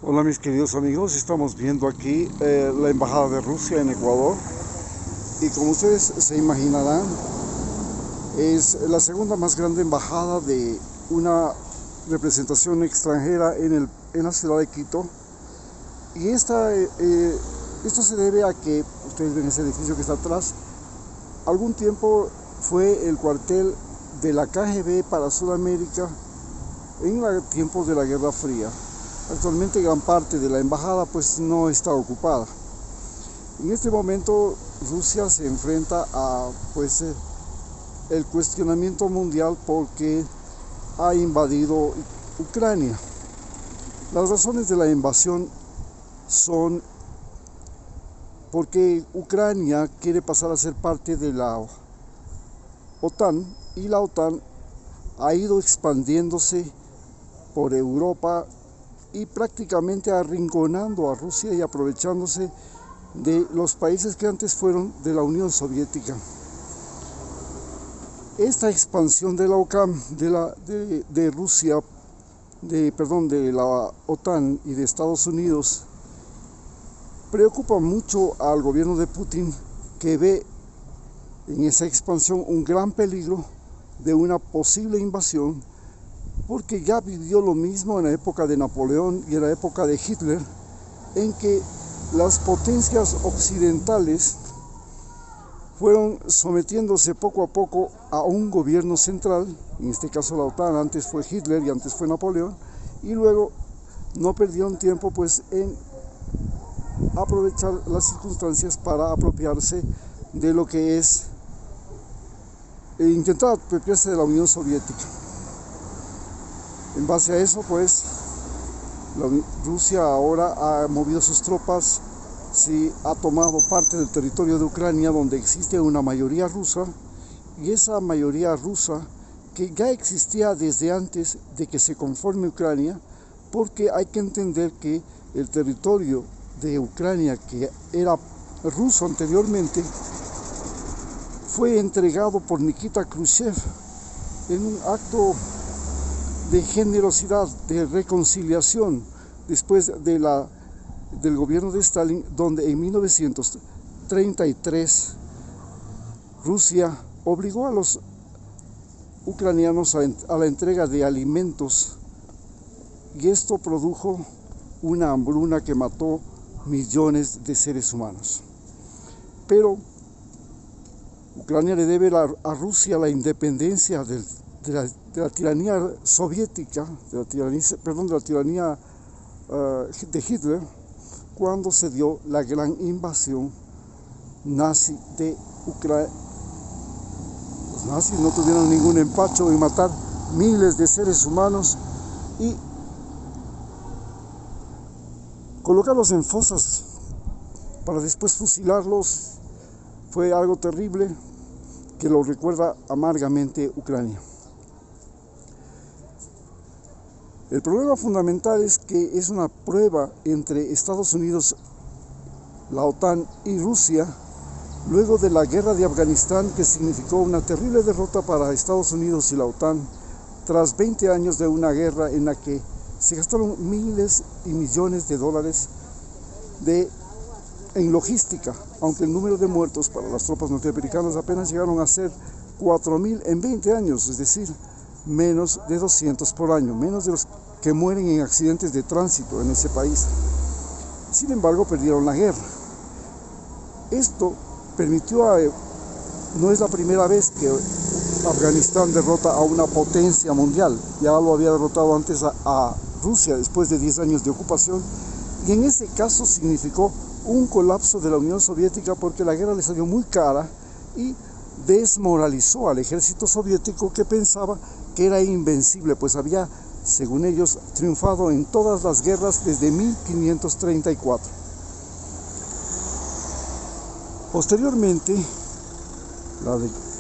Hola mis queridos amigos, estamos viendo aquí la Embajada de Rusia en Ecuador y como ustedes se imaginarán es la segunda más grande embajada de una representación extranjera en la ciudad de Quito y esto se debe a que, ustedes ven ese edificio que está atrás, algún tiempo fue el cuartel de la KGB para Sudamérica en tiempos de la Guerra Fría. Actualmente gran parte de la embajada pues no está ocupada. En este momento Rusia se enfrenta a el cuestionamiento mundial porque ha invadido Ucrania. Las razones de la invasión son porque Ucrania quiere pasar a ser parte de la OTAN y la OTAN ha ido expandiéndose por Europa y prácticamente arrinconando a Rusia y aprovechándose de los países que antes fueron de la Unión Soviética. Esta expansión de la OTAN, de Rusia, de la OTAN y de Estados Unidos, preocupa mucho al gobierno de Putin, que ve en esa expansión un gran peligro de una posible invasión, porque ya vivió lo mismo en la época de Napoleón y en la época de Hitler, en que las potencias occidentales fueron sometiéndose poco a poco a un gobierno central, en este caso la OTAN, antes fue Hitler y antes fue Napoleón, y luego no perdieron tiempo pues en aprovechar las circunstancias para apropiarse de lo que es intentar apropiarse de la Unión Soviética. En base a eso, pues, Rusia ahora ha movido sus tropas, sí, ha tomado parte del territorio de Ucrania, donde existe una mayoría rusa, y esa mayoría rusa, que ya existía desde antes de que se conforme Ucrania, porque hay que entender que el territorio de Ucrania, que era ruso anteriormente, fue entregado por Nikita Khrushchev en un acto de generosidad, de reconciliación, después del gobierno de Stalin, donde en 1933 Rusia obligó a los ucranianos a la entrega de alimentos, y esto produjo una hambruna que mató millones de seres humanos. Pero Ucrania le debe a Rusia la independencia de la tiranía soviética, de la tiranía de Hitler, cuando se dio la gran invasión nazi de Ucrania. Los nazis no tuvieron ningún empacho en matar miles de seres humanos y colocarlos en fosas para después fusilarlos. Fue algo terrible que lo recuerda amargamente Ucrania. El problema fundamental es que es una prueba entre Estados Unidos, la OTAN y Rusia, luego de la guerra de Afganistán, que significó una terrible derrota para Estados Unidos y la OTAN, tras 20 años de una guerra en la que se gastaron miles y millones de dólares en logística, aunque el número de muertos para las tropas norteamericanas apenas llegaron a ser 4.000 en 20 años, es decir, menos de 200 por año, menos de los que mueren en accidentes de tránsito en ese país. Sin embargo, perdieron la guerra. Esto permitió no es la primera vez que Afganistán derrota a una potencia mundial, ya lo había derrotado antes a Rusia después de 10 años de ocupación, y en ese caso significó un colapso de la Unión Soviética porque la guerra le salió muy cara y desmoralizó al ejército soviético, que pensaba que era invencible, pues había, según ellos, triunfado en todas las guerras desde 1534. Posteriormente,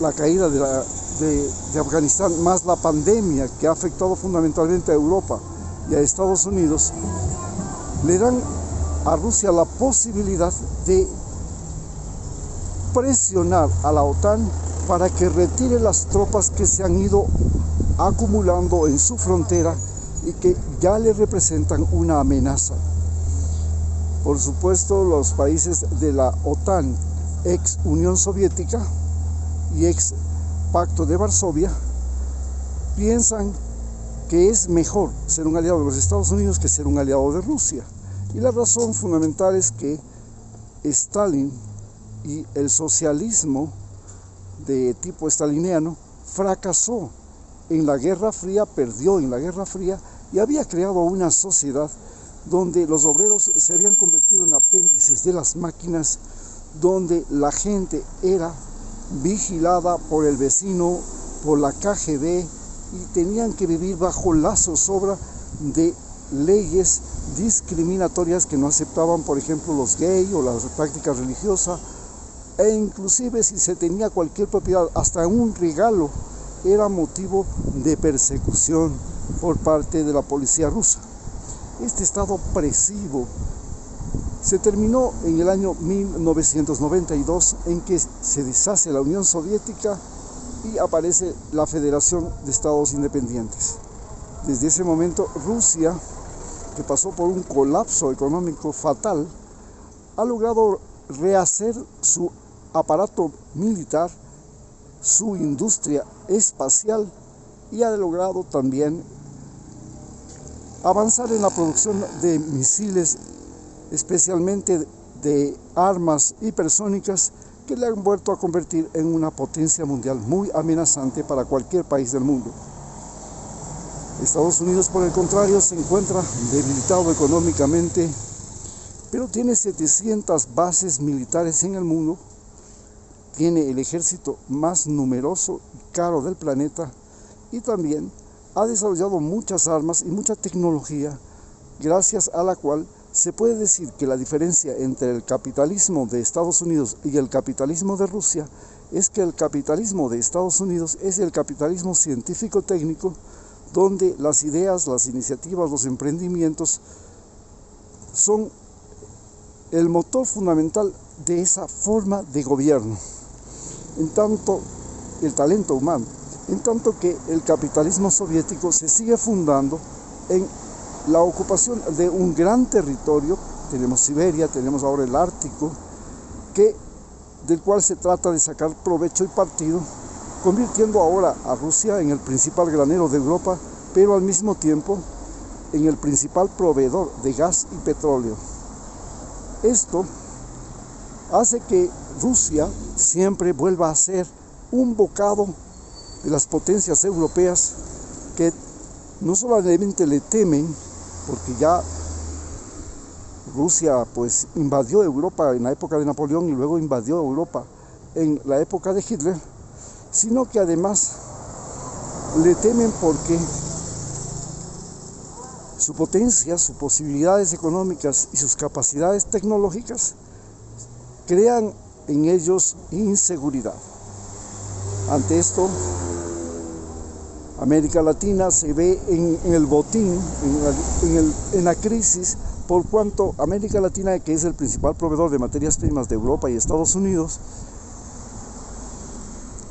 la caída de Afganistán, más la pandemia que ha afectado fundamentalmente a Europa y a Estados Unidos, le dan a Rusia la posibilidad de presionar a la OTAN para que retire las tropas que se han ido acumulando en su frontera y que ya le representan una amenaza. Por supuesto, los países de la OTAN, ex Unión Soviética y ex Pacto de Varsovia, piensan que es mejor ser un aliado de los Estados Unidos que ser un aliado de Rusia. Y la razón fundamental es que Stalin y el socialismo de tipo staliniano fracasó en la Guerra Fría, perdió en la Guerra Fría y había creado una sociedad donde los obreros se habían convertido en apéndices de las máquinas, donde la gente era vigilada por el vecino, por la KGB, y tenían que vivir bajo la zozobra de leyes discriminatorias que no aceptaban, por ejemplo, los gays o las prácticas religiosas, e inclusive si se tenía cualquier propiedad, hasta un regalo, era motivo de persecución por parte de la policía rusa. Este estado opresivo se terminó en el año 1992, en que se deshace la Unión Soviética y aparece la Federación de Estados Independientes. Desde ese momento, Rusia, que pasó por un colapso económico fatal, ha logrado rehacer su aparato militar, su industria espacial, y ha logrado también avanzar en la producción de misiles, especialmente de armas hipersónicas, que le han vuelto a convertir en una potencia mundial muy amenazante para cualquier país del mundo. Estados Unidos, por el contrario, se encuentra debilitado económicamente, pero tiene 700 bases militares en el mundo, tiene el ejército más numeroso y caro del planeta, y también ha desarrollado muchas armas y mucha tecnología, gracias a la cual se puede decir que la diferencia entre el capitalismo de Estados Unidos y el capitalismo de Rusia es que el capitalismo de Estados Unidos es el capitalismo científico-técnico, donde las ideas, las iniciativas, los emprendimientos son el motor fundamental de esa forma de gobierno, en tanto el talento humano, en tanto que el capitalismo soviético se sigue fundando en la ocupación de un gran territorio. Tenemos Siberia, tenemos ahora el Ártico, del cual se trata de sacar provecho y partido, convirtiendo ahora a Rusia en el principal granero de Europa, pero al mismo tiempo en el principal proveedor de gas y petróleo. Esto hace que Rusia siempre vuelva a ser un bocado de las potencias europeas, que no solamente le temen, porque ya Rusia pues invadió Europa en la época de Napoleón y luego invadió Europa en la época de Hitler, sino que además le temen porque su potencia, sus posibilidades económicas y sus capacidades tecnológicas crean en ellos inseguridad. Ante esto, América Latina se ve en el botín, en la crisis, por cuanto América Latina, que es el principal proveedor de materias primas de Europa y Estados Unidos,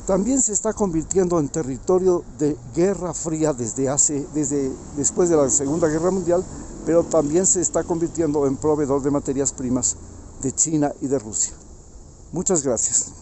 también se está convirtiendo en territorio de guerra fría desde después de la Segunda Guerra Mundial, pero también se está convirtiendo en proveedor de materias primas de China y de Rusia. Muchas gracias.